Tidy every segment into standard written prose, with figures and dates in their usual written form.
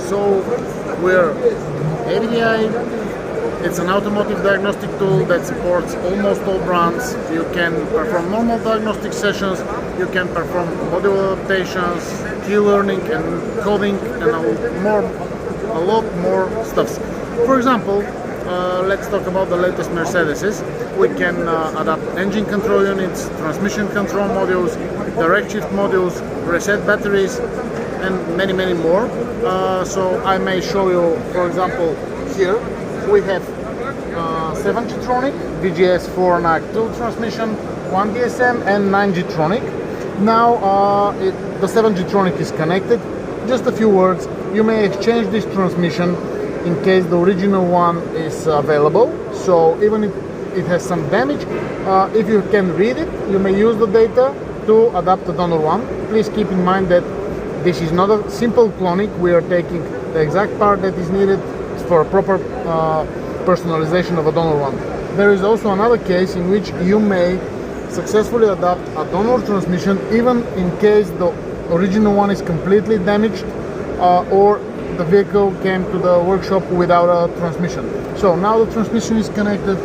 So we're ABDI. It's an automotive diagnostic tool that supports almost all brands. You can perform normal diagnostic sessions, you can perform module adaptations, key learning and coding, and a lot more stuff. For example, let's talk about the latest Mercedeses. We can adapt engine control units, transmission control modules, direct shift modules, reset batteries, and many more. So I may show you, for example, here we have 7G-tronic, fbs4 NAC2 transmission, 1 DSM and 9G-tronic. Now the 7G-tronic is connected. Just a few words, you may exchange this transmission in case the original one is available. So even if it has some damage, if you can read it, you may use the data to adapt the donor one. Please keep in mind that this is not a simple cloning. We are taking the exact part that is needed for a proper personalization of a donor one. There is also another case in which you may successfully adapt a donor transmission even in case the original one is completely damaged or the vehicle came to the workshop without a transmission. So now the transmission is connected.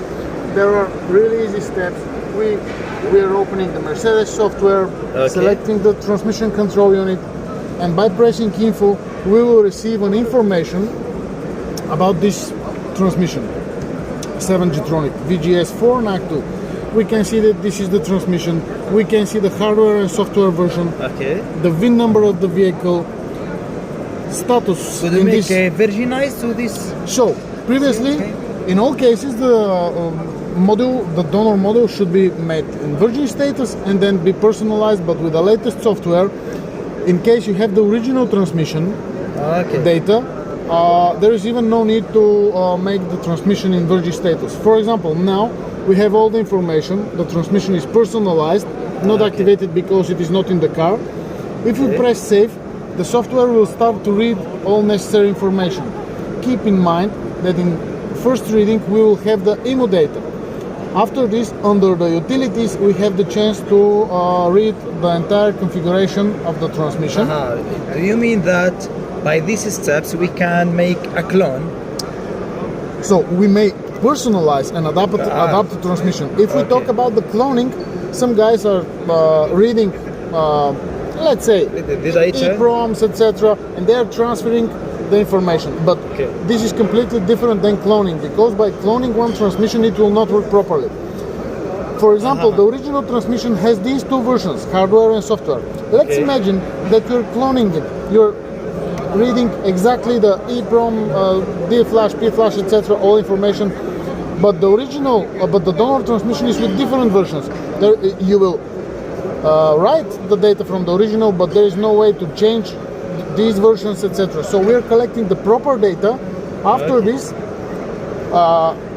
There are really easy steps. We are opening the Mercedes software, selecting the transmission control unit, and by pressing info we will receive an information about this transmission, 7G-tronic fbs4 NAC2. We can see that this is the transmission. We can see the hardware and software version, the VIN number of the vehicle, status. Could you make a virginized to this? So previously, in all cases, the donor module should be made in virgin status and then be personalized, but with the latest software. In case you have the original transmission data, there is even no need to make the transmission in virgin status. For example, now we have all the information. The transmission is personalized, not activated because it is not in the car. If you press save, the software will start to read all necessary information. Keep in mind that in first reading we will have the IMU data. After this, under the utilities, we have the chance to read the entire configuration of the transmission. Do you mean that by these steps we can make a clone? So we may personalize and adapt the transmission. If we talk about the cloning, some guys are reading, let's say, EEPROMs, etc., and they are transferring the information. But this is completely different than cloning, because by cloning one transmission it will not work properly. For example, the original transmission has these two versions, hardware and software. Let's imagine that you're cloning it. You're reading exactly the EEPROM, D flash, P flash, etc., all information. But the original, but the donor transmission is with different versions. There, you will write the data from the original, but there is no way to change these versions, etc. So we are collecting the proper data. After this,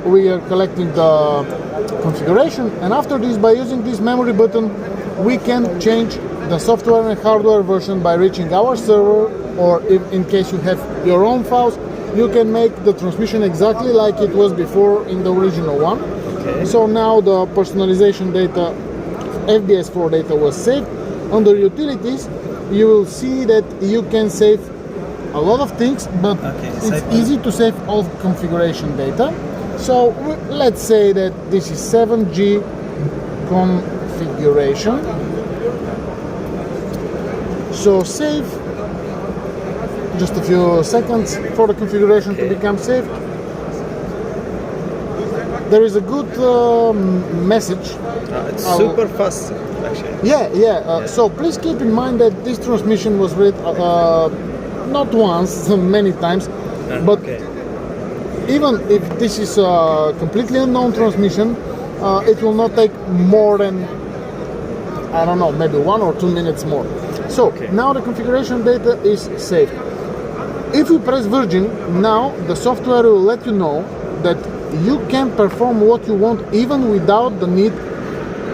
we are collecting the configuration, and after this, by using this memory button, we can change the software and hardware version by reaching our server, or if in case you have your own files, you can make the transmission exactly like it was before in the original one. So now the personalization data, fbs4 data, was saved. Under utilities, you will see that you can save a lot of things, but it's easy to save all configuration data. So let's say that this is 7G configuration. So save. Just a few seconds for the configuration to become saved. There is a good message. It's super fast, actually. Yeah. So please keep in mind that this transmission was read not once, many times, but even if this is a completely unknown transmission, it will not take more than, I don't know, maybe 1 or 2 minutes more. So now the configuration data is saved. If you press Virgin, now the software will let you know that you can perform what you want even without the need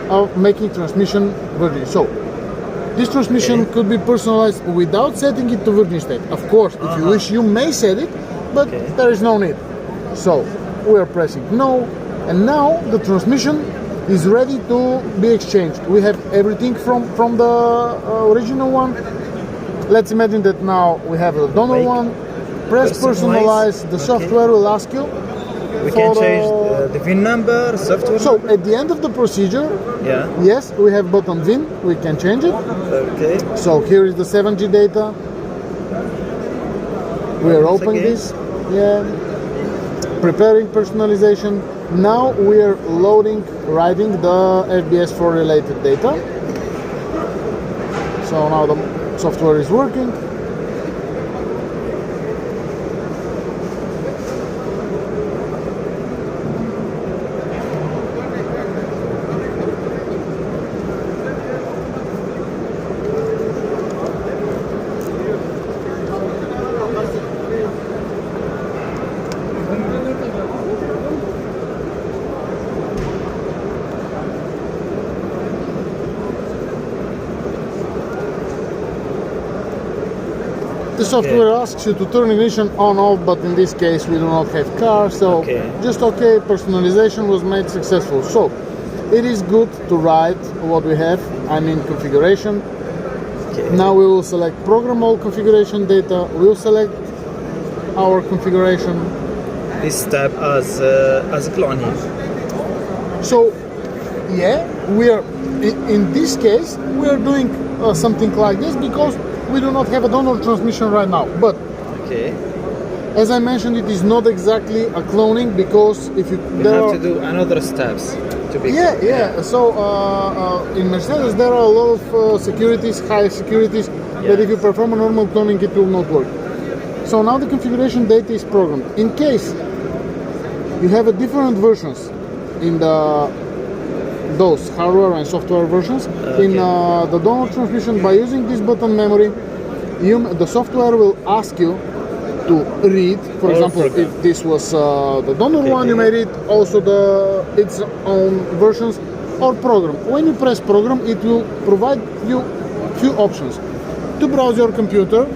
of making transmission Virgin. So this transmission could be personalized without setting it to Virgin state. Of course, if you wish, you may set it, but there is no need. So we are pressing no, and now the transmission is ready to be exchanged. We have everything from the original one. Let's imagine that now we have the donor one. press personalize, the Okay. software will ask you. We can for, change the VIN number, software. So at the end of the procedure, Yeah. yes, we have button VIN, we can change it. Okay. So here is the 7G data. We are opening again. this. Yeah. Preparing personalization. Now we are writing the FBS4 related data. So now the software is working. The software asks you to turn ignition on off, but in this case we do not have car, so just okay, personalization was made successful. So it is good to write what we have, I mean configuration. Now we will select program all configuration data, we'll select our configuration. This step as cloning. So yeah, we are in this case we are doing something like this because we do not have a donor transmission right now, but as I mentioned, it is not exactly a cloning because if you have to do another steps to be So in Mercedes there are a lot of securities, high securities, that if you perform a normal cloning it will not work. So now the configuration data is programmed. In case you have a different versions in those hardware and software versions, in the donor transmission, by using this button memory, the software will ask you to read, for example, if this was the donor one, you may read also its own versions, or program. When you press program, it will provide you few options to browse your computer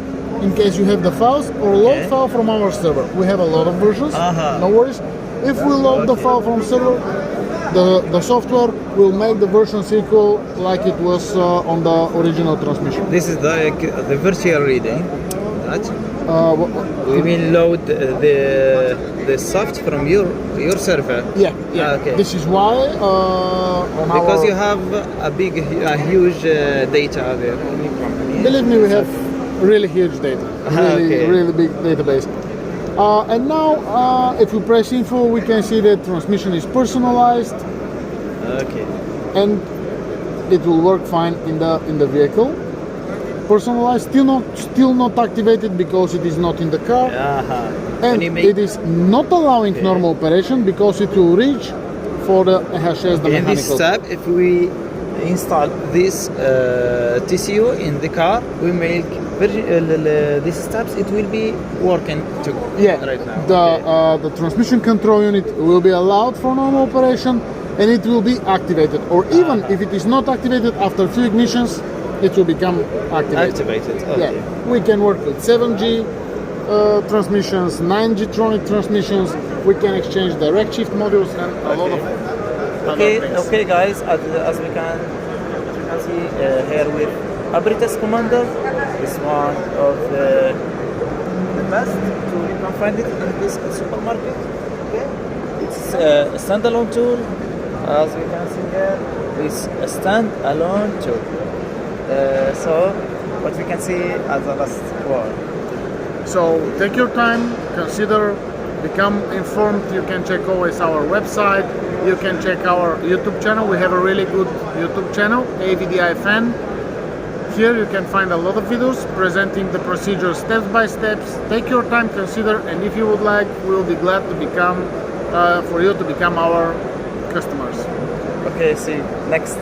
in case you have the files, or load file from our server. We have a lot of versions, no worries. If we load the file from server, the software will make the versions equal like it was on the original transmission. This is the virtual reading. We will load the soft from your server. Okay. This is why because you have a huge data there. Believe me, we have really huge data, really big database. And now, if we press info, we can see that transmission is personalized. And it will work fine in the vehicle. Personalized, still not activated because it is not in the car. And it is not allowing normal operation because it will reach for the HS, the mechanical. In this step, if we install this TCU in the car, we make these steps, it will be working too right now. The transmission control unit will be allowed for normal operation and it will be activated, or even if it is not activated, after a few ignitions it will become activated. We can work with 7G transmissions, 9G tronic transmissions, we can exchange direct shift modules and a lot of other things. Okay guys, as we can see here with Abrites Commander, is one of the best. You can find it in this supermarket. It's a standalone tool, as we can see here. It's a standalone tool. So what we can see as a last word. So take your time, consider, become informed. You can check always our website. You can check our YouTube channel. We have a really good YouTube channel, AVDI Fan. Here you can find a lot of videos presenting the procedure steps by steps. Take your time, consider, and if you would like, we will be glad to become for you to become our customers. Okay, see you next.